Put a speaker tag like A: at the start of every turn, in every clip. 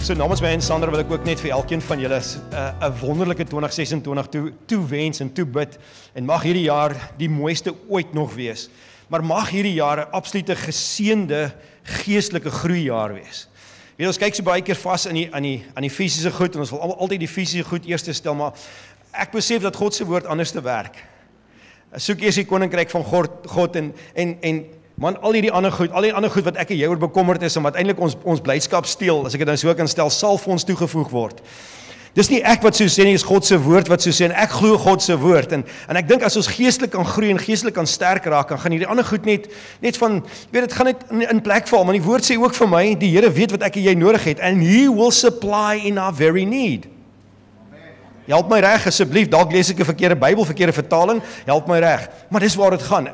A: So namens my en Sandra wil ek ook net vir elkeen van julle 'n wonderlike 2026 toewens en toebid en mag hierdie jaar die mooiste ooit nog wees. Maar mag hierdie jaar 'n absolute geseënde geestelike groeijaar wees. Weet ons kyk so baie keer vas aan die fisiese goed en ons wil altyd die fisiese goed eerste stel, maar ek besef dat God se woord anders te werk. Soek eers die koninkryk van God en man, al die ander goed wat ek en jy oor bekommerd is en wat eintlik ons blydskap steel, as ek dit nou so kan stel, sal vir ons toegevoeg word. Dis nie ek wat so sê nie, is God se woord wat so sê en ek glo God se woord en ek dink as ons geestelik kan groei en geestelik kan sterk raak, dan gaan hierdie ander goed net van, weet dit gaan net in plek val, maar die woord sê ook vir my, die Here weet wat ek en jy nodig het and He will supply in our very need. Help my reg asseblief, dalk lees ek 'n verkeerde Bybel, verkeerde vertaling, help my reg. Maar dis waar dit gaan.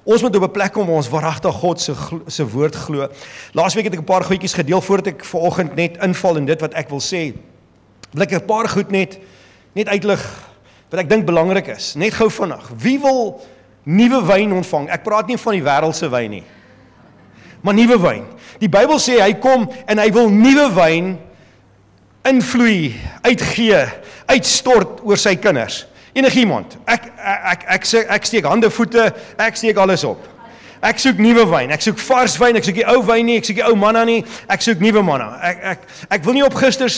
A: Ons moet op 'n plek kom waar ons waaragtig God se woord glo. Laasweek het ek 'n paar goedjies gedeel voordat ek vanoggend net inval in dit wat ek wil sê. Wil ek 'n paar goed net uitlig wat ek dink belangrik is. Net gou vinnig. Wie wil nuwe wyn ontvang? Ek praat nie van die wêreldse wyn nie. Maar nuwe wyn. Die Bybel sê hy kom en hy wil nuwe wyn invloei, uitgee, uitstort oor sy kinders. Enigiemand. Ek steek hande, voete, ek steek alles op. Ek soek nuwe wyn, ek soek vars wyn, ek soek die ou wyn nie, ek soek die ou manna nie, ek soek nuwe manna. Ek wil nie op gister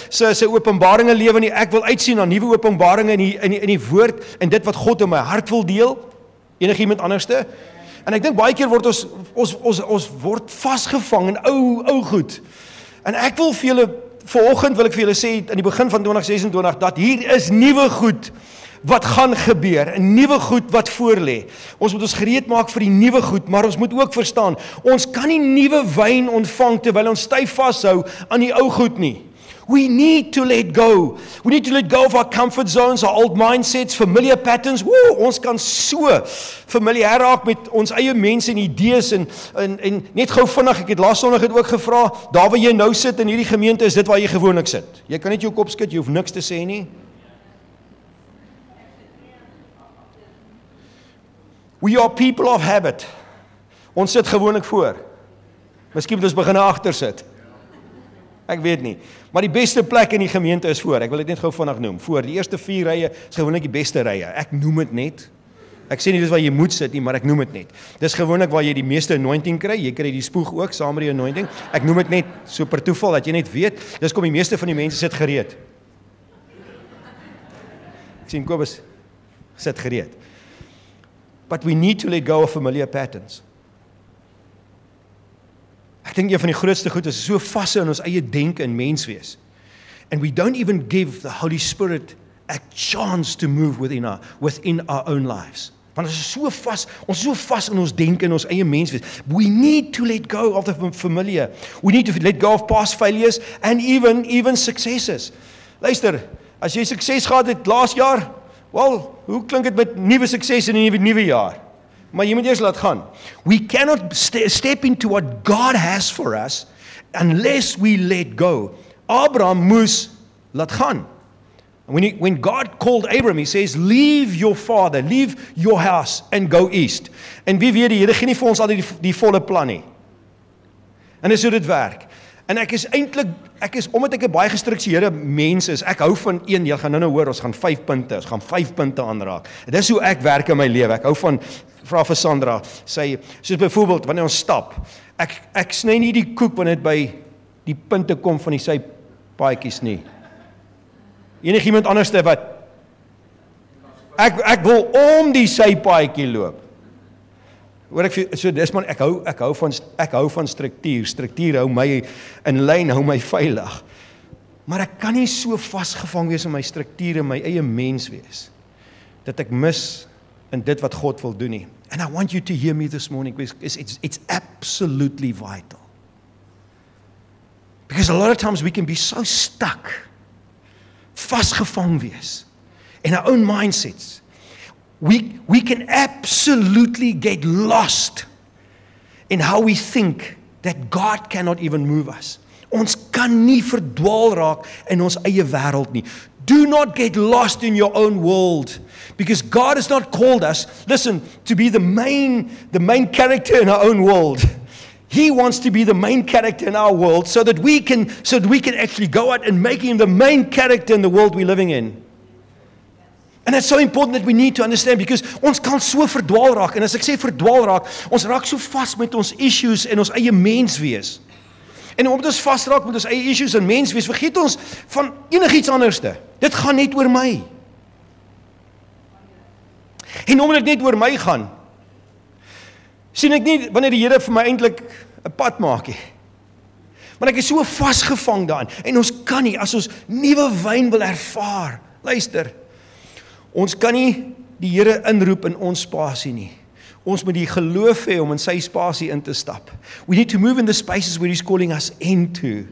A: se openbaringe lewe nie, ek wil uitsien na nuwe openbaringe in die woord en dit wat God in my hart wil deel. Enigiemand anderste? En ek dink baie keer word ons word vasgevang in ou goed. En ek wil vir julle vanoggend wil ek vir julle sê aan die begin van 2026 dat hier is nuwe goed wat gaan gebeur, 'n nuwe goed wat voorlê. Ons moet ons gereed maak vir die nuwe goed, maar ons moet ook verstaan, ons kan nie nuwe wyn ontvang terwyl ons styf vashou aan die ou goed nie. We need to let go. We need to let go of our comfort zones, our old mindsets, familiar patterns. Ons kan so familier raak met ons eie mense en idees en net gou vinnig, ek het laas Sondag ook gevra, daar waar jy nou sit in hierdie gemeente, is dit waar jy gewoonlik sit. Jy kan net jou kop skud, jy hoef niks te sê nie. We are people of habit. Ons sit gewoonlik voor. Miskien moet ons begin agter sit. Ek weet nie. Maar die beste plek in die gemeente is voor. Ek wil dit net gou vinnig noem. Voor. Die eerste 4 rye is gewoonlik die beste rye. Ek noem dit net. Ek sê nie dis waar jy moet sit nie, maar ek noem dit net. Dis gewoonlik waar jy die meeste anointing kry. Jy kry die spoeg ook saam met die anointing. Ek noem dit net so per toeval dat jy net weet. Dis kom die meeste van die mense sit gereed. Ek sien Kobus sit gereed. But we need to let go of familiar patterns. Ek dink een van die grootste goed is so vas in ons eie denke en menswees. And we don't even give the Holy Spirit a chance to move within our own lives. Want ons is so vas in ons denke en ons eie menswees. We need to let go of the familiar. We need to let go of past failures and even successes. Luister, as jy sukses gehad het laas jaar, wel, hoe klink dit met nuwe sukses in 'n nuwe jaar? Maar jy moet eers laat gaan. We cannot step into what God has for us unless we let go. Abraham moes laat gaan. When God called Abram, he says, leave your father, leave your house and go east. En wie weet die Here gee nie vir ons altyd die volle plan nie. En dis hoe dit werk. En omdat ek 'n baie gestruktureerde mens is, ek hou van jy gaan nou hoor, ons gaan 5 punte, ons gaan 5 punte aanraak. Dis hoe ek werk in my lewe. Ek hou van, vra vir Sandra, sê, soos byvoorbeeld, wanneer ons stap, ek sny nie die koek wanneer dit by die punte kom van die sypaadjies nie. Enigiemand anderste wat? Ek wil om die sypaadjie loop. Hoor ek hou van struktuur. Struktuur hou my in lyn, hou my veilig. Maar ek kan nie so vasgevang wees in my strukture, my eie mens wees, dat ek mis in dit wat God wil doen nie. And I want you to hear me this morning, because it's absolutely vital. Because a lot of times we can be so stuck, vasgevang wees in our own mindsets. We can absolutely get lost in how we think that God cannot even move us. Ons kan nie verdwaal raak in ons eie wêreld nie. Do not get lost in your own world, because God has not called us, listen, to be the main character in our own world. He wants to be the main character in our world so that we can actually go out and make Him the main character in the world we're living in. And it's so important that we need to understand, because ons kan so verdwaal raak. En as ek sê verdwaal raak, ons raak so vas met ons issues en ons eie menswees. En omdat ons vasraak met ons eie issues en menswees, vergeet ons van enigiets anderste. Dit gaan net oor my. En omdat dit net oor my gaan, sien ek nie wanneer die Here vir my eintlik 'n pad maak nie. Maar ek is so vasgevang daarin. En ons kan nie, as ons nuwe wyn wil ervaar, luister, ons kan nie die Here inroep in ons spasie nie. Ons moet die geloof hê om in sy spasie in te stap. We need to move in the spaces where He's calling us into,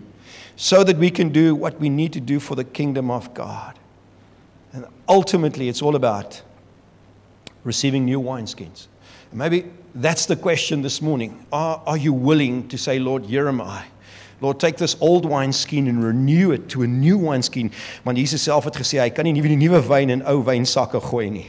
A: so that we can do what we need to do for the kingdom of God. And ultimately, it's all about receiving new wineskins. And maybe that's the question this morning. Are you willing to say, Lord, here am I. Lord, take this old wineskin and renew it to a new wineskin. Want Jesus self het gesê, hy kan nie die nuwe wyn in ou wynsakke gooi nie.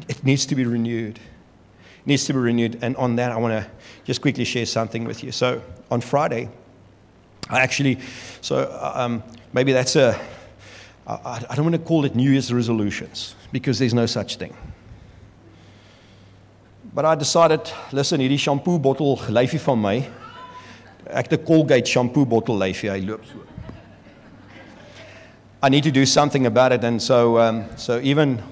A: It needs to be renewed. It needs to be renewed. And on that, I want to just quickly share something with you. So, on Friday, maybe that's I don't want to call it New Year's resolutions, because there's no such thing. But I decided, listen, hierdie shampoo bottle lyfie van my, ek die Colgate shampoo bottle lyfie, hy loop so. I need to do something about it, and so even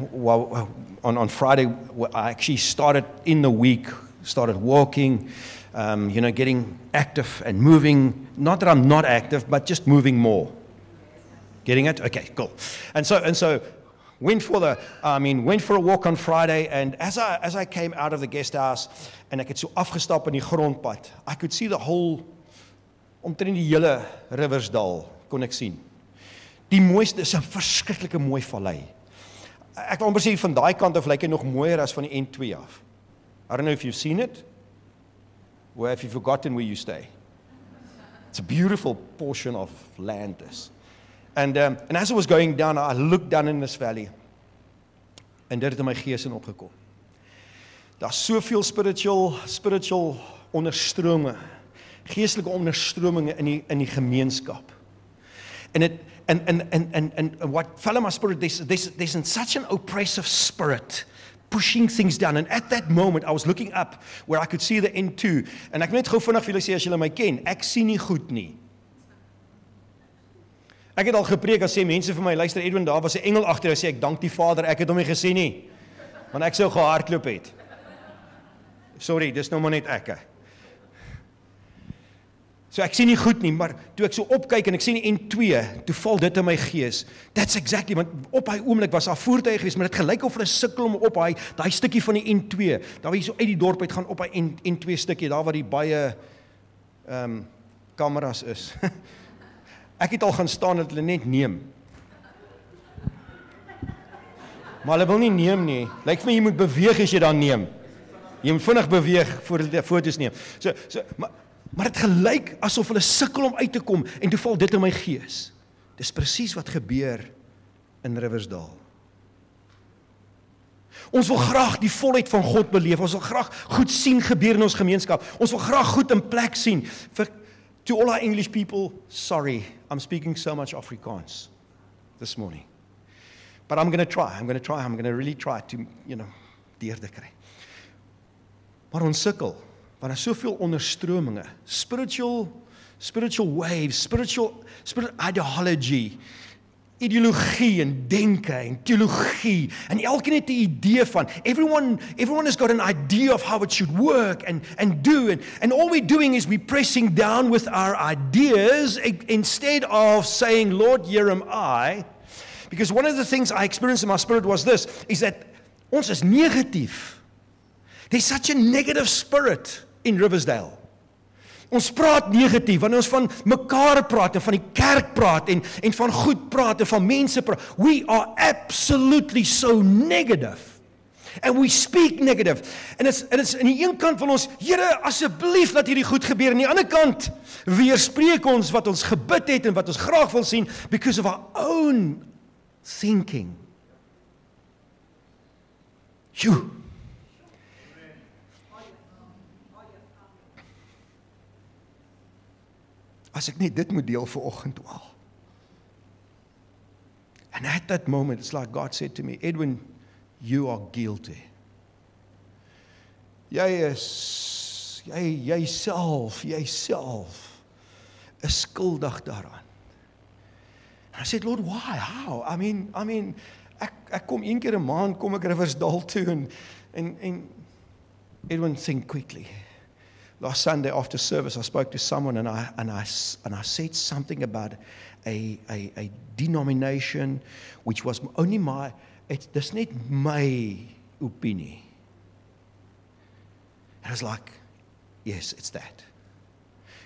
A: on Friday, I actually started in the week, started walking, getting active and moving. Not that I'm not active, but just moving more. Getting it? Okay, cool. And so went for a walk on Friday, and as I came out of the guest house en ek het so afgestap in die grondpad, I could see the whole, omtrent die hele Riversdal kon ek sien. Die mooiste is 'n verskriklike mooi vallei. Ek wil amper sê van daai kant af lyk hy nog mooier as van die N2 af. I don't know if you've seen it, or have you forgotten where you stay. It's a beautiful portion of land this. And as I was going down, I looked down in this valley, en dit het in my gees in opgekom. Daar's soveel spiritual onderstrome, geestelike onderstrominge in die gemeenskap. And what fell in my spirit, there's such an oppressive spirit pushing things down. And at that moment, I was looking up where I could see the N2. En ek net gou vinnig vir julle sê, as julle my ken, ek sien nie goed nie. Ek het al gepreek, as sê mense vir my, luister Edwin, daar was 'n engel agter, hy sê, ek dank die Vader, ek het hom nie gesien nie, want ek sou gehardloop het. Sorry, dis nou maar net ek. So ek sien nie goed nie, maar toe ek so opkyk en ek sien die N2, toe val dit in my gees. That's exactly, want op hy oomblik was daar voertuie gewees, maar dit gelyk of hulle sukkel om op daai stukkie van die N2, daar waar jy so uit die dorp uit gaan op hy N2 stukkie, daar waar die baie kameras is. Ek het al gaan staan dat hulle net neem. Maar hulle wil nie neem nie. Lyk vir my jy moet beweeg as jy dan neem. Jy moet vinnig beweeg voor hulle foto's neem. Maar dit gelyk asof hulle sukkel om uit te kom, en toe val dit in my gees. Dis presies wat gebeur in Riversdal. Ons wil graag die volheid van God beleef. Ons wil graag goed sien gebeur in ons gemeenskap. Ons wil graag goed in plek sien. To all our English people, sorry, I'm speaking so much Afrikaans this morning. But I'm going to really try to, deur te kry. Maar ons sukkel, want daar is soveel onderstrominge, spiritual waves, spiritual ideology, ideologie en denke en teologie, en elkeen het 'n idee van, everyone has got an idea of how it should work and do, and all we're doing is we're pressing down with our ideas instead of saying, Lord, here am I. Because one of the things I experienced in my spirit was this, is that ons is negatief. There's such a negative spirit in Riversdale. Ons praat negatief, wanneer ons van mekaar praat, en van die kerk praat, en van goed praat, en van mense praat. We are absolutely so negative. And we speak negative. En it's aan die een kant van ons, Here, asseblief laat hierdie goed gebeur. Aan die ander kant, weerspreek ons wat ons gebid het, en wat ons graag wil sien, because of our own thinking. as ek net dit moet deel vanoggend al. And at that moment, it's like God said to me, Edwin, you are guilty. Jyself is skuldig daaraan. And I said, Lord, why? How? I mean, ek kom een keer 'n maand, kom ek Riversdal toe, and Edwin, think quickly. Last Sunday after service, I spoke to someone, and I said something about a denomination which was only dis net my opinie. And I was like, yes, it's that.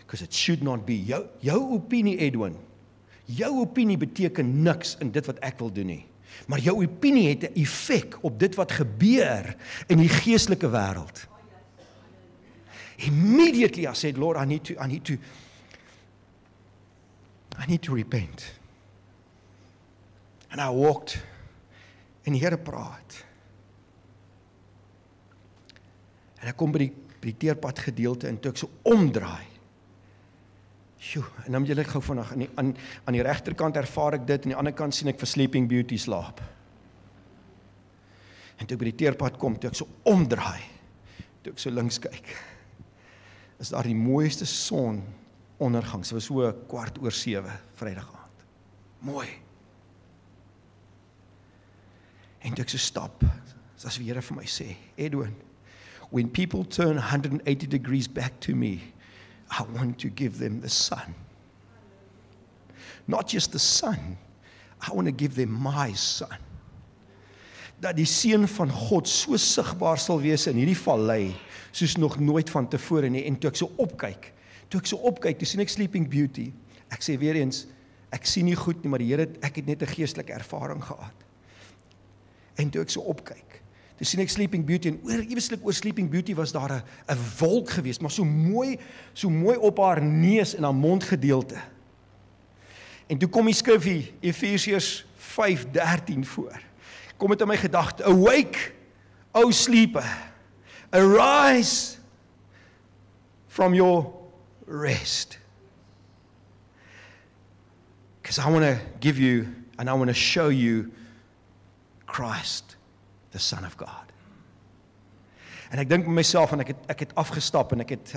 A: Because it should not be. Jou opinie, Edwin, jou opinie beteken niks in dit wat ek wil doen nie. Maar jou opinie het 'n effek op dit wat gebeur in die geestelike wêreld. Immediately I said, Lord, I need to repent. And I walked en die Here praat. En ek kom by die teerpad gedeelte en toe ek so omdraai. En dan moet julle gou vandag aan die regterkant ervaar ek dit en aan die ander kant sien ek vir Sleeping Beauty slaap. En toe ek by die teerpad kom, toe ek so omdraai, toe ek so links kyk, is daar die mooiste sonondergang. Dit was so 7:15 Vrydag aand. Mooi. En toe ek so stap, as die Here vir my sê, Edwin, when people turn 180 degrees back to me, I want to give them the sun. Not just the sun, I want to give them my son. Dat die seun van God so sigbaar sal wees in hierdie vallei, soos nog nooit van tevore nie. En toe ek so opkyk, toe sien ek Sleeping Beauty. Ek sê weer eens, ek sien nie goed nie, maar die Here, ek het net 'n geestelike ervaring gehad. En toe ek so opkyk, toe sien ek Sleeping Beauty, en eweslik oor Sleeping Beauty was daar 'n wolk geweest, maar so mooi op haar neus en haar mondgedeelte. En toe kom die skrif Efesiërs 5:13 voor. Kom dit in my gedagte, awake, O sleeper, arise from your rest. Because I want to give you, and I want to show you Christ, the Son of God. En ek dink by myself, en ek het afgestap, en ek het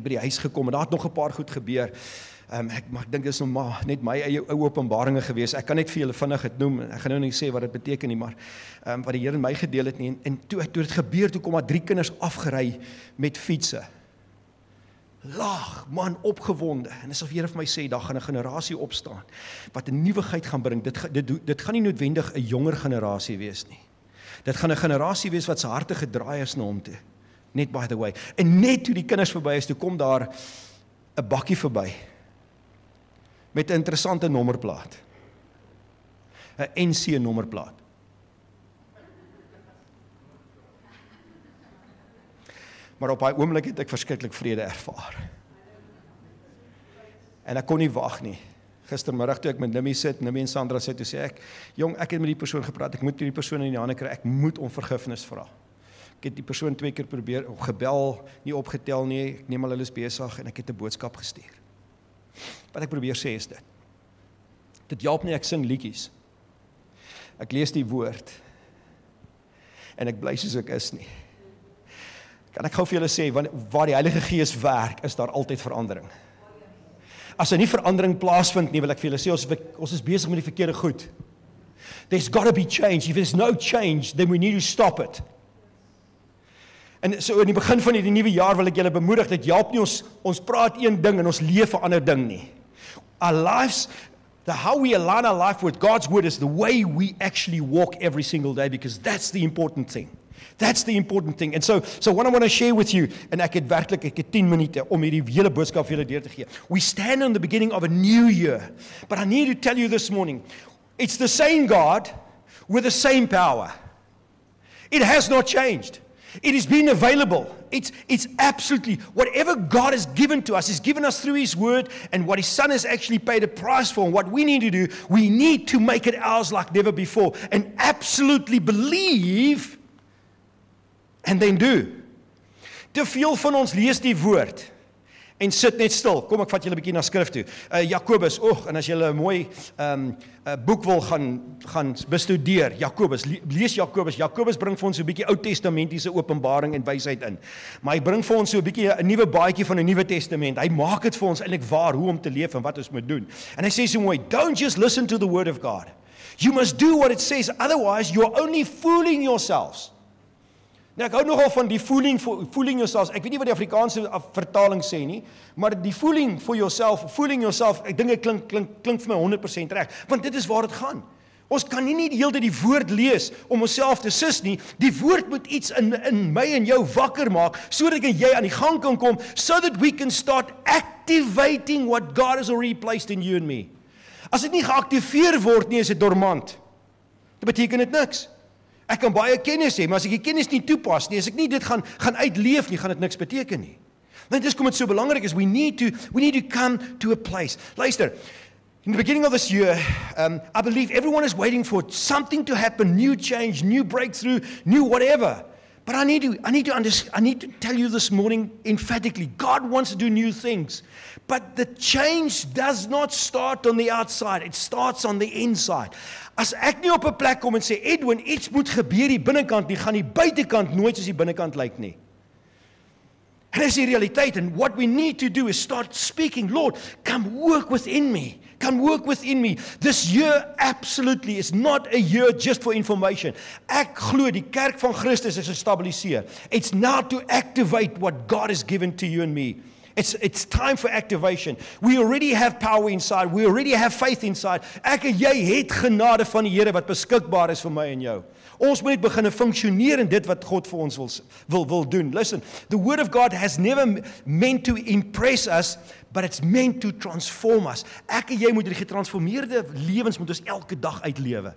A: by die huis gekom, en daar het nog 'n paar goed gebeur. Maar ek dink dis nog net my eie ou openbaringe gewees. Ek kan net vir julle vinnig dit noem. Ek gaan nou nie sê wat dit beteken nie, maar wat die Here in my gedeel het nie. En toe dit gebeur, toe kom daar 3 kinders afgery met fietsse. Laag, man, opgewonde. En asof die Here vir my sê, daar gaan 'n generasie opstaan wat 'n nuwigheid gaan bring. Dit gaan nie noodwendig 'n jonger generasie wees nie. Dit gaan 'n generasie wees wat se harte gedraai is na hom toe. Net by the way. En net toe die kinders verby is, toe kom daar 'n bakkie verby met 'n interessante nommerplaat. 'n NC nommerplaat. Maar op daai oomblik het ek verskriklik vrede ervaar. En ek kon nie wag nie. Gistermiddag toe ek met Nimmy sit, Nimmy en Sandra sit, toe sê ek, jong, ek het met die persoon gepraat, ek moet die persoon in die hande kry, ek moet om vergifnis vra. Ek het die persoon 2 keer probeer, gebel, nie opgetel nie, ek neem al hulle is besig, en ek het 'n boodskap gestuur. Wat ek probeer sê is dit help nie ek sing liedjies. Ek lees die woord, en ek bly soos ek is nie. Kan ek gou vir julle sê, waar die Heilige Gees werk, is daar altyd verandering. As nie verandering plaasvind nie, wil ek vir julle sê, ons is besig met die verkeerde goed. There's got to be change. If there's no change, then we need to stop it. En so in die begin van hierdie nuwe jaar wil ek julle bemoedig, dat help nie ons praat een ding en ons leef 'n ander ding nie. Our lives, how we align our life with God's word is the way we actually walk every single day, because that's the important thing. That's the important thing. And so what I want to share with you, en ek het 10 minute om hierdie hele boodskap vir julle deur te gee. We stand on the beginning of a new year. But I need to tell you this morning, it's the same God with the same power. It has not changed. It has been available. It's absolutely, whatever God has given to us, He's given us through His word, and what His Son has actually paid a price for. And what we need to do, we need to make it ours like never before, and absolutely believe, and then do. Te veel van ons lees die woord, en sit net stil. Kom, ek vat julle 'n bietjie na skrif toe. Jakobus, en as julle 'n mooi boek wil gaan bestudeer, Jakobus, lees Jakobus. Jakobus bring vir ons so 'n bietjie Ou Testamentiese openbaring en wysheid in. Maar hy bring vir ons so 'n bietjie 'n nuwe baadjie van 'n Nuwe Testament. Hy maak dit vir ons eintlik waar hoe om te leef en wat ons moet doen. En hy sê so mooi, don't just listen to the word of God. You must do what it says, otherwise you're only fooling yourselves. Nou ek hou nogal van die fooling yourselves. Ek weet nie wat die Afrikaanse vertaling sê nie, maar die fooling yourself, ek dink dit klink vir my 100% reg, want dit is waar dit gaan. Ons kan nie die hele tyd die woord lees om onsself te sus nie. Die woord moet iets in my en jou wakker maak, sodat jy aan die gang kan kom, so that we can start activating what God has already placed in you and me. As dit nie geaktiveer word nie, is dit dormant. Dit beteken dit niks. Ek kan baie kennis hê, maar as ek die kennis nie toepas nie, as ek nie dit gaan uitleef nie, gaan dit niks beteken nie. Want dis kom dit so belangrik is, we need to come to a place. Luister, in the beginning of this year, I believe everyone is waiting for something to happen, new change, new breakthrough, new whatever. But I need to tell you this morning emphatically, God wants to do new things. But the change does not start on the outside, it starts on the inside. As ek nie op 'n plek kom en sê, Edwin, iets moet gebeur die binnekant nie, gaan die buitekant nooit soos die binnekant lyk nie. And that's the realiteit. And what we need to do is start speaking, Lord, come work within me. Come work within me. This year absolutely is not a year just for information. Ek glo die kerk van Christus is gestabiliseer. It's now to activate what God has given to you and me. It's time for activation. We already have power inside. We already have faith inside. Ek en jy het genade van die Here wat beskikbaar is vir my en jou. Ons moet net begin funksioneer in dit wat God vir ons wil doen. Listen, the word of God has never meant to impress us, but it's meant to transform us. Ek en jy moet hierdie getransformeerde lewens moet ons elke dag uitlewe.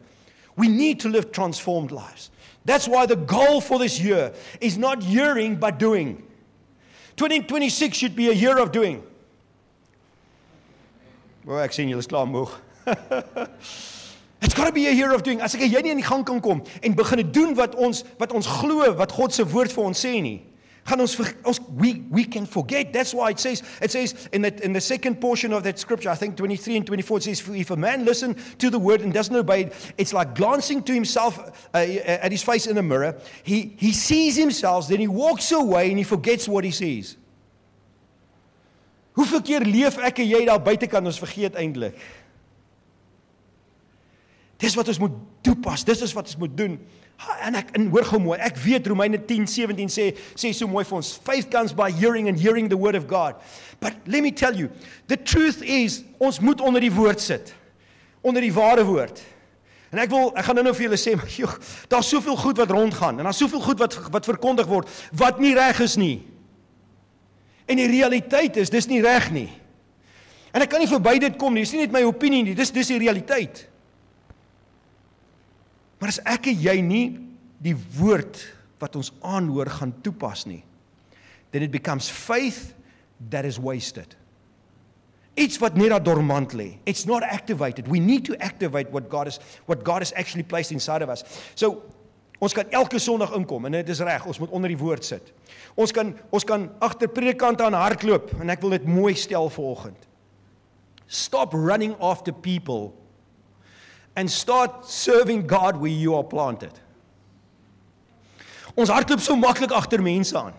A: We need to live transformed lives. That's why the goal for this year is not hearing but doing. 2026 should be a year of doing. Well, ek sien julle is klaar moeg. It's got to be a year of doing. As ek jy nie in die gang kan kom en begin doen wat ons glo, wat God se woord vir ons sê nie, gaan we can forget. That's why it says in the second portion of that scripture, I think 23 and 24, it says, if a man listen to the word and doesn't obey it, it's like glancing to himself at his face in a mirror. He sees himself, then he walks away and he forgets what he sees. Hoeveel keer leef ek en jy daar buitekant, ons vergeet eintlik. Dis wat ons moet toepas, dis is wat ons moet doen. En hoor gou mooi, ek weet Romeine 10:17 sê so mooi vir ons, faith comes by hearing and hearing the word of God. But let me tell you, the truth is, ons moet onder die woord sit, onder die ware woord. En ek gaan nou vir julle sê, maar joh, daar's soveel goed wat rondgaan, en daar's soveel goed wat verkondig word, wat nie reg is nie. En die realiteit is, dis nie reg nie. En ek kan nie verby dit kom nie, dis nie net my opinie nie, dis die realiteit. Maar as ek en jy nie die woord wat ons aanhoor gaan toepas nie, then it becomes faith that is wasted. Iets wat net daar dormant lê. It's not activated. We need to activate what God has actually placed inside of us. So, ons kan elke Sondag inkom en dit is reg, ons moet onder die woord sit. Ons kan agter predikante aan hardloop en ek wil dit mooi stel vanoggend. Stop running after people and start serving God where you are planted. Ons hardloop so maklik agter mense aan.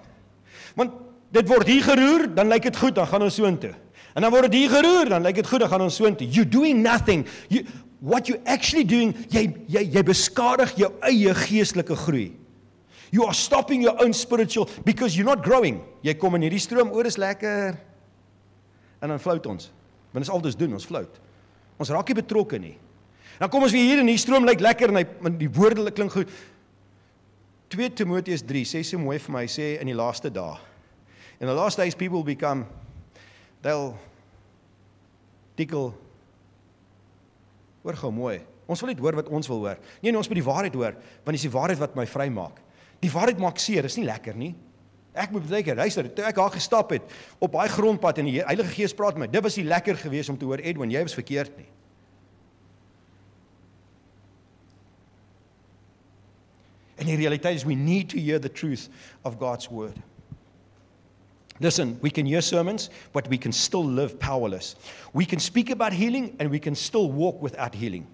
A: Want dit word hier geroer, dan lyk dit goed, dan gaan ons soontoe. En dan word dit hier geroer, dan lyk dit goed, dan gaan ons soontoe. You're doing nothing. What you're actually doing, jy beskadig jou eie geestelike groei. You are stopping your own spiritual, because you're not growing. Jy kom in hierdie stroom, dis lekker. En dan flout ons. Want dis al wat ons doen, ons flout. Ons raak nie betrokke nie. Dan kom ons weer hier en die stroom lyk lekker en die woorde klink goed. 2 Timoteus 3 sê so mooi vir my, sê in die laaste dae. In the last days people will they'll tickle. Hoor gou mooi. Ons wil net hoor wat ons wil hoor. Nee, ons moet die waarheid hoor, want dis die waarheid wat my vry maak. Die waarheid maak seer, is nie lekker nie. Ek moet baie keer, luister, toe ek daar gestap het op daai grondpad en die Heilige Gees praat met my. Dit was nie lekker geweest om te hoor, Edwin, jy was verkeerd nie. En die realiteit is, we need to hear the truth of God's word. Listen, we can hear sermons, but we can still live powerless. We can speak about healing, and we can still walk without healing.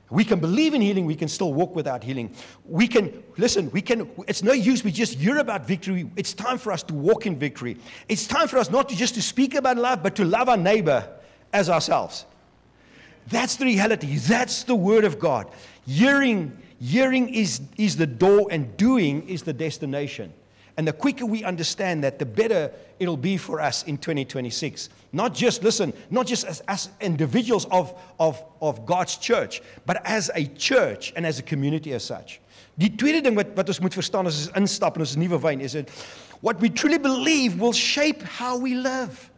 A: We can believe in healing, we can still walk without healing. It's no use we just hear about victory. It's time for us to walk in victory. It's time for us not just to speak about love, but to love our neighbor as ourselves. That's the reality. That's the word of God. Hearing is the door, and doing is the destination. And the quicker we understand that, the better it'll be for us in 2026. Not just as individuals of God's church, but as a church and as a community as such. Die tweede ding wat ons moet verstaan as ons instap in ons nuwe wyn is that what we truly believe will shape how we live.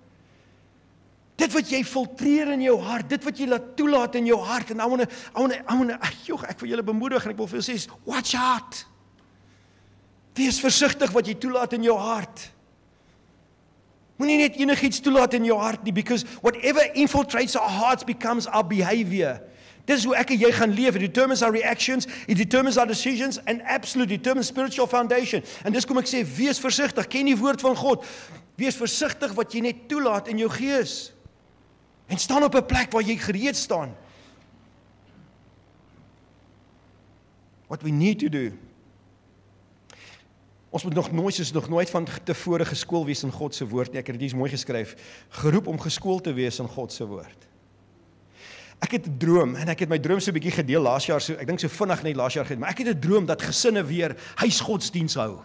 A: Dit wat jy filtreer in jou hart, dit wat jy laat toelaat in jou hart, en ek wil julle bemoedig en ek wil vir julle sê, watch out. Wees versigtig wat jy toelaat in jou hart. Moenie net enigiets toelaat in jou hart nie, because whatever infiltrates our hearts becomes our behavior. Dis hoe ek en jy gaan leef. It determines our reactions, it determines our decisions, and absolutely determines spiritual foundation. En dis kom ek sê, wees versigtig, ken die woord van God. Wees versigtig wat jy net toelaat in jou gees. En staan op 'n plek waar jy gereed staan. What we need to do. Ons moet nog nooit van tevore geskoold wees in God se woord nie. Ek het dit hier mooi geskryf. Geroep om geskoold te wees in God se woord. Ek het 'n droom, en ek het my droom so 'n bietjie gedeel laas jaar, ek dink so vinnig net laas jaar gedeel, maar ek het 'n droom dat gesinne weer huisgodsdiens hou.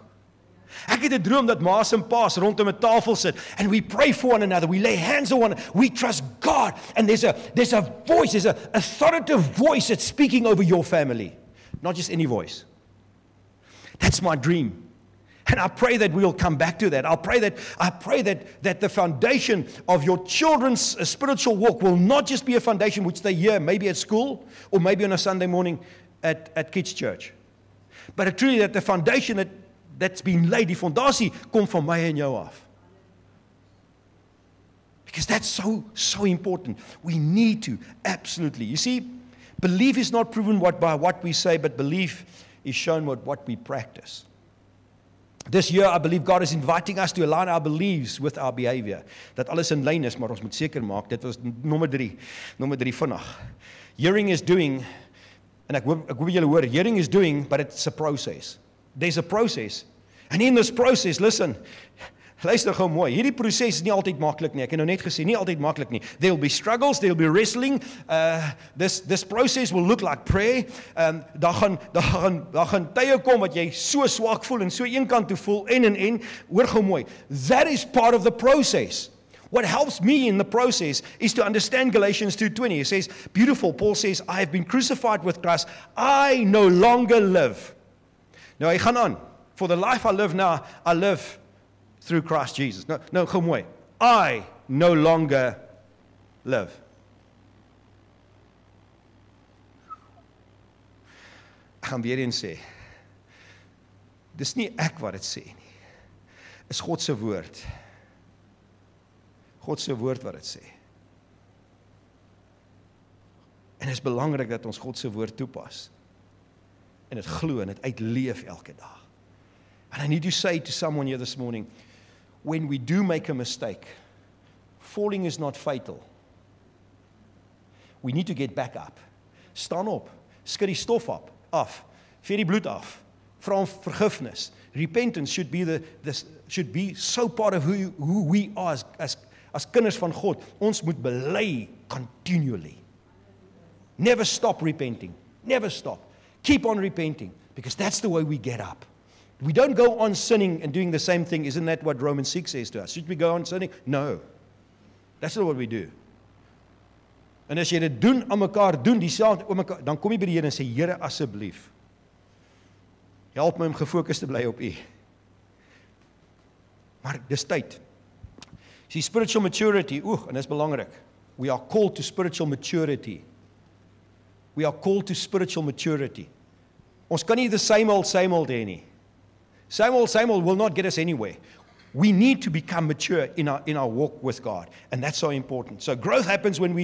A: Ek het 'n droom dat ma's en pa's rondom 'n tafel sit, and we pray for one another, we lay hands on one another, we trust God, and there's a voice, there's an authoritative voice that's speaking over your family. Not just any voice. That's my dream. And I pray that we'll come back to that. I pray that the foundation of your children's spiritual walk will not just be a foundation which they hear maybe at school or maybe on a Sunday morning at kids' church. But truly that the foundation that's been laid, die fondasie, kom van my en jou af. Because that's so important. We need to, absolutely. You see, belief is not proven by what we say, but belief is shown by what we practice. This year, I believe God is inviting us to align our beliefs with our behavior. Dat alles in lyn is, maar ons moet seker maak, dit was nommer 3 vinnig. Hearing is doing, en ek hoop julle hoor, hearing is doing, but it's a process. There's a process. And in this process, luister gou mooi, hierdie proses is nie altyd maklik nie, ek het nou net gesê, nie altyd maklik nie. There will be struggles, there will be wrestling, this process will look like prayer, daar gaan tye kom wat jy so swak voel, en so eenkant toe voel, en, hoor gou mooi, that is part of the process. What helps me in the process is to understand Galatians 2:20. It says, beautiful, Paul says, I have been crucified with Christ, I no longer live. Nou, hy gaan aan, for the life I live now, I live through Christ Jesus. No, gou mooi. I no longer live. Ek gaan weer eens sê, dis nie ek wat dit sê nie, is God se woord. God se woord wat dit sê. En is belangrik dat ons God se woord toepas, en dit glo en dit uitleef elke dag. And I need to say to someone here this morning, when we do make a mistake, falling is not fatal. We need to get back up. Staan op, skud die stof af, vee die bloed af, vra om vergifnis. Repentance should be so part of who we are as kinders van God. Ons moet bely continually. Never stop repenting. Never stop. Keep on repenting, because that's the way we get up. We don't go on sinning and doing the same thing. Isn't that what Romans 6 says to us? Should we go on sinning? No. That's not what we do. En as jy dit doen aan mekaar, doen dieselfde aan mekaar, dan kom jy by die Here en sê, Here, asseblief, help my om gefokus te bly op U. Maar dis tyd. See, spiritual maturity, en dis belangrik. We are called to spiritual maturity. We are called to spiritual maturity. Ons kan nie the same old hê nie. Same old will not get us anywhere. We need to become mature in our walk with God, and that's so important. So growth happens when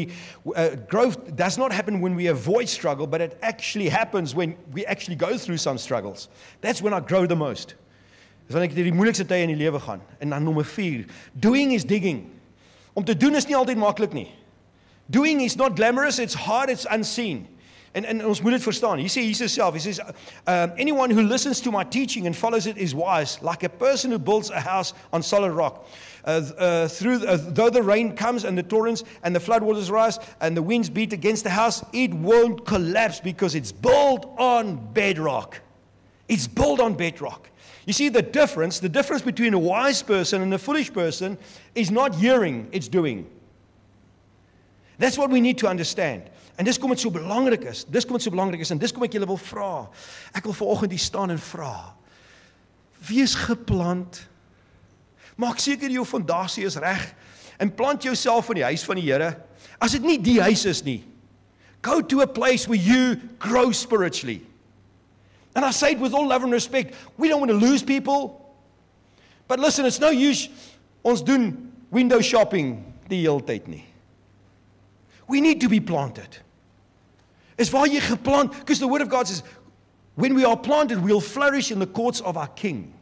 A: growth does not happen when we avoid struggle, but it actually happens when we actually go through some struggles. That's when I grow the most. Dis wanneer ek deur die moeilikste tye in die lewe gaan. En dan nommer 4, doing is digging. Om te doen is nie altyd maklik nie. Doing is not glamorous, it's hard, it's unseen. En ons moet dit verstaan. Hier sê Jesus self, hy sê, anyone who listens to my teaching and follows it is wise, like a person who builds a house on solid rock. Though the rain comes and the torrents and the floodwaters rise and the winds beat against the house, it won't collapse because it's built on bedrock. It's built on bedrock. You see the difference between a wise person and a foolish person is not hearing, it's doing. That's what we need to understand. En dis kom dit so belangrik is. En dis kom ek julle wil vra. Ek wil vanoggend hier staan en vra. Wees geplant. Maak seker jou fondasie is reg en plant jouself in die huis van die Here. As dit nie die huis is nie, go to a place where you grow spiritually. And I say it with all love and respect. We don't want to lose people. But listen, it's no use ons doen window shopping die hele tyd nie. We need to be planted. Is waar jy geplant, because the word of God says, when we are planted, we'll flourish in the courts of our King.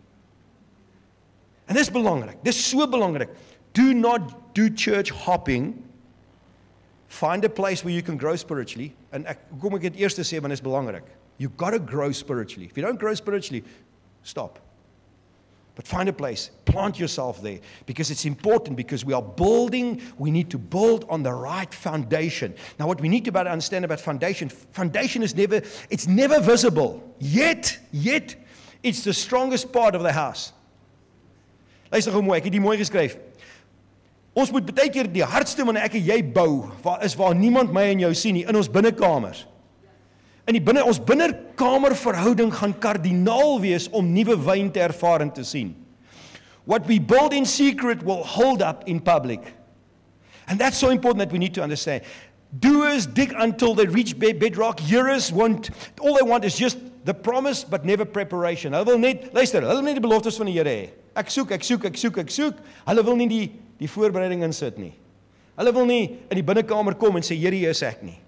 A: En dis belangrik, dis so belangrik. Do not do church hopping. Find a place where you can grow spiritually. En kom ek het eers te sê, want dis belangrik. You've got to grow spiritually. If you don't grow spiritually, stop. But find a place, plant yourself there, because it's important, because we need to build on the right foundation. Now what we need to understand about foundation is never visible, yet it's the strongest part of the house. Luister hoe mooi, ek het die mooi geskryf. Ons moet baie keer die hardste wanneer ek en jy bou, waar niemand my en jou sien nie, in ons binnekamers. Ons binnekamerverhouding gaan kardinaal wees om nuwe wyn te ervaar en te sien. What we build in secret will hold up in public. And that's so important that we need to understand. Doers dig until they reach bedrock. Hearers all they want is just the promise but never preparation. Hulle wil net die beloftes van die Here hê. Ek soek. Hulle wil nie die voorbereiding insit nie. Hulle wil nie in die binnekamer kom en sê, Here, hier is ek nie.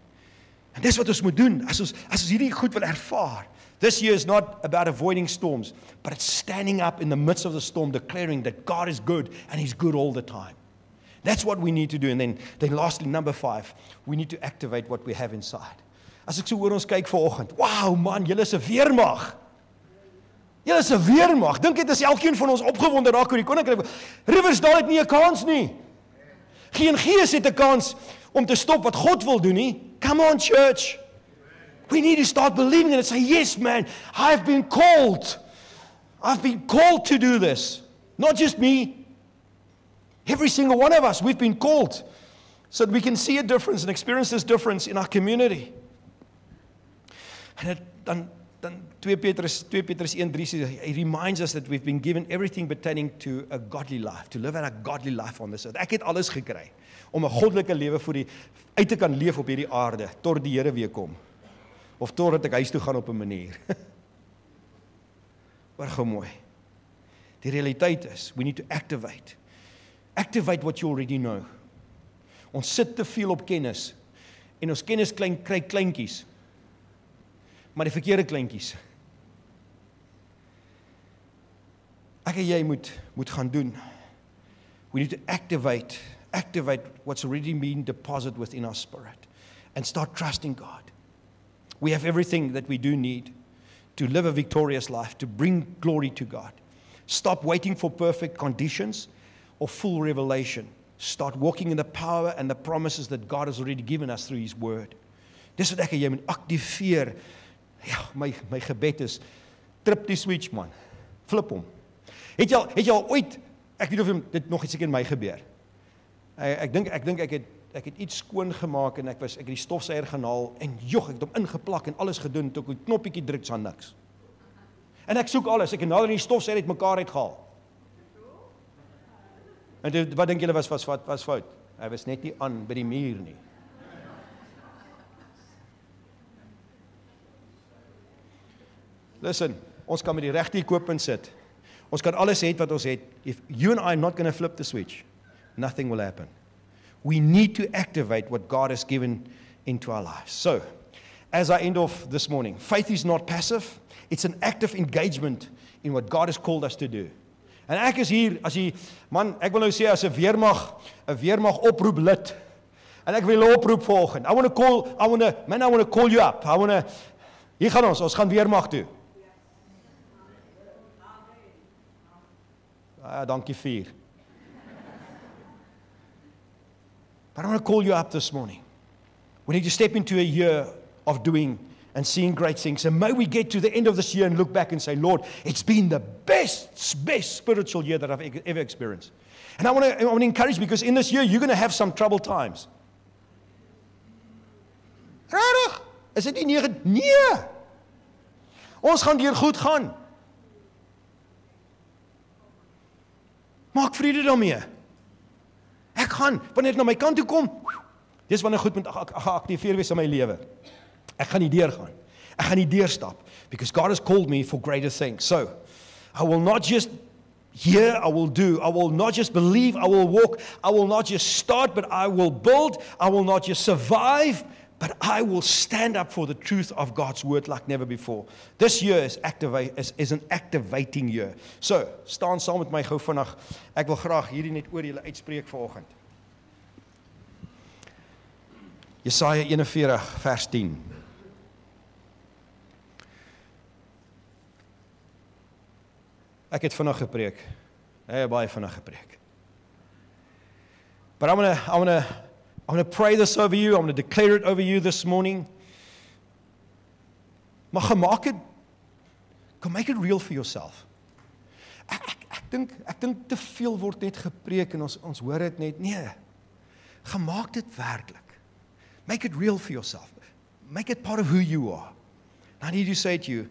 A: En dis wat ons moet doen, as ons hierdie goed wil ervaar. This year is not about avoiding storms, but it's standing up in the midst of the storm, declaring that God is good, and He's good all the time. That's what we need to do. And then lastly, number 5, we need to activate what we have inside. As ek so oor ons kyk vanoggend, wow man, julle is 'n weermag. Julle is 'n weermag. Dink dit is elkeen van ons opgewonde raak oor die koninkryk. Riversdal het nie 'n kans nie. Geen gees het 'n kans om te stop wat God wil doen nie. Come on, church. We need to start believing it and say, yes, man, I've been called. I've been called to do this. Not just me. Every single one of us, we've been called so that we can see a difference and experience this difference in our community. And dan 2 Petrus 1:3 says, it reminds us that we've been given everything pertaining to a godly life, to live out a godly life on this earth. Ek het alles gekry om 'n goddelike lewe uit te kan leef op hierdie aarde, tot die Here weer kom. Of totdat ek huis toe gaan op 'n manier. Maar gou mooi. Die realiteit is, we need to activate. Activate what you already know. Ons sit te veel op kennis. En ons kennis kry kleintjies. Maar die verkeerde kleintjies. Ek en jy moet gaan doen. We need to activate what's already been deposited within our spirit and start trusting God. We have everything that we do need to live a victorious life, to bring glory to God. Stop waiting for perfect conditions or full revelation. Start walking in the power and the promises that God has already given us through His Word. Dis wat ek en jy moet aktiveer. Ja, my gebed is, trip die switch man, flip hom. Het jy al ooit, ek weet of dit nog iets in my gebeur. Ek dink ek het iets skoon gemaak en ek het die stofsuier gaan haal en ek het hom ingeplak en alles gedoen, toe ek 'n knoppietjie druk aan niks. En ek soek alles, ek het nader die stofsuier uit mekaar uitgehaal. En wat dink julle was fout? Hy was net nie aan by die muur nie. Listen, ons kan met die regte equipment sit. Ons kan alles hê wat ons het. If you and I are not going to flip the switch, nothing will happen. We need to activate what God has given into our lives. So, as I end off this morning, faith is not passive. It's an active engagement in what God has called us to do. En ek is hier as die man, ek wil nou sê as 'n weermag oproep lid. En ek wil 'n oproep vanoggend. I want to call you up. Hier gaan ons gaan weermag toe. Dankie 4. But I want to call you up this morning. We need to step into a year of doing and seeing great things. And may we get to the end of this year and look back and say, Lord, it's been the best spiritual year that I've ever experienced. And I want to encourage, because in this year, you're going to have some troubled times. Rarig, is dit nie? Nee. Ons gaan deur goed gaan. Maak vrede daarmee. Ek gaan, wanneer ek na my kant toe kom, dis wanneer goed moet geaktiveer wees in my lewe. Ek gaan nie deurgaan. Ek gaan nie deurstap, because God has called me for greater things. So, I will not just hear, I will do. I will not just believe, I will walk. I will not just start, but I will build. I will not just survive, but I will stand up for the truth of God's word like never before. This year is an activating year. So, staan saam met my gou vinnig. Ek wil graag hierdie net oor julle uitspreek vanoggend. Jesaja 41 vers 10. Ek het vinnig gepreek. Baie vinnig gepreek. But I'm going to pray this over you. I'm going to declare it over you this morning. Maar gemaak het, come make it real for yourself. Ek dink te veel word net gepreek en ons hoor dit net. Nee, gemaak dit werklik. Make it real for yourself. Make it part of who you are. I need to say to you,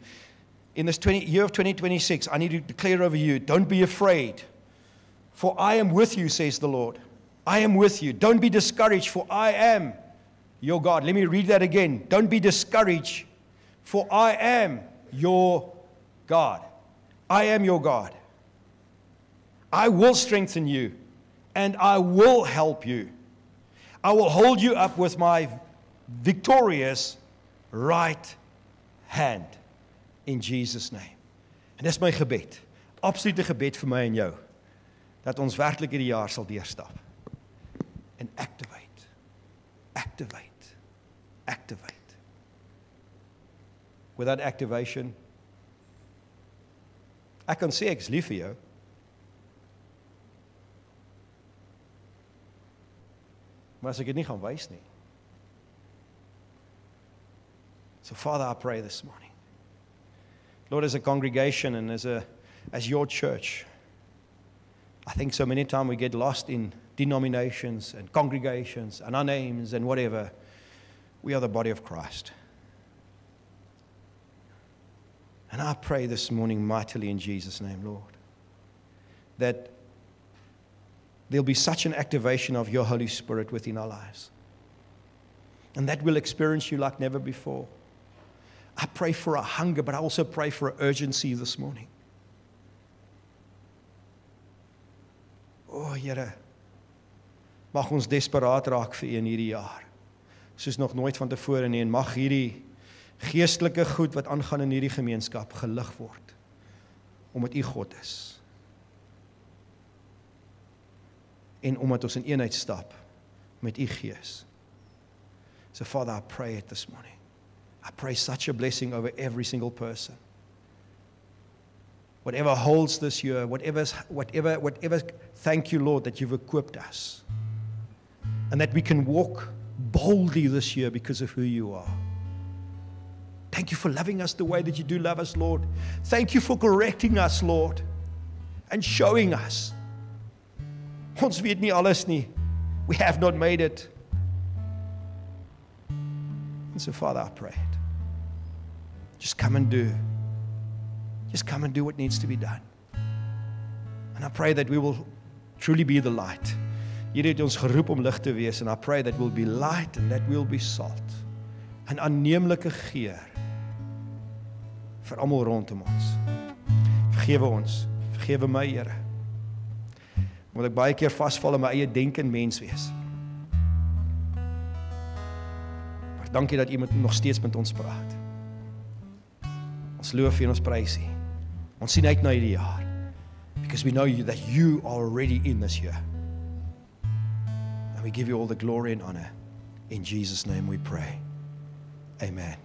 A: in this year of 2026, I need to declare over you, don't be afraid, for I am with you, says the Lord. I am with you. Don't be discouraged, for I am your God. Let me read that again. Don't be discouraged, for I am your God. I am your God. I will strengthen you, and I will help you. I will hold you up with my victorious right hand, in Jesus' name. En dis my gebed, absolute gebed vir my en jou, dat ons werklik hierdie jaar sal deurstap. And activate. Without activation, ek kan sê ek is lief vir jou. Maar as ek dit nie gaan wys nie. So Father, I pray this morning. Lord, as a congregation and as your church, I think so many times we get lost in denominations and congregations and our names and whatever. We are the body of Christ. And I pray this morning mightily in Jesus' name, Lord, that there'll be such an activation of your Holy Spirit within our lives. And that we'll experience you like never before. I pray for a hunger, but I also pray for an urgency this morning. Oh, Here, mag ons desperaat raak vir U in hierdie jaar, soos nog nooit van tevore nie, en mag hierdie geestelike goed wat aangaan in hierdie gemeenskap gelig word, omdat U God is. En omdat ons in eenheid stap met U Gees. So Father, I pray it this morning. I pray such a blessing over every single person. Whatever holds this year, whatever, thank you, Lord, that you've equipped us. And that we can walk boldly this year because of who you are. Thank you for loving us the way that you do love us, Lord. Thank you for correcting us, Lord, and showing us. Ons weet nie alles nie. We have not made it. And so, Father, I pray it. Just come and do. Just come and do what needs to be done. And I pray that we will truly be the light. Here het ons geroep om lig te wees, and I pray that we'll be light and that we'll be salt. 'n aanneemlike geur vir almal rondom ons. Vergewe ons. Vergewe my, Here. Omdat ek baie keer vasval in my eie denke en mens wees. Maar dankie dat U nog steeds met ons praat. Ons loof U en ons prys U. Ons sien uit na hierdie jaar. Because we know that you are already in this year. And we give you all the glory and honor. In Jesus' name we pray. Amen.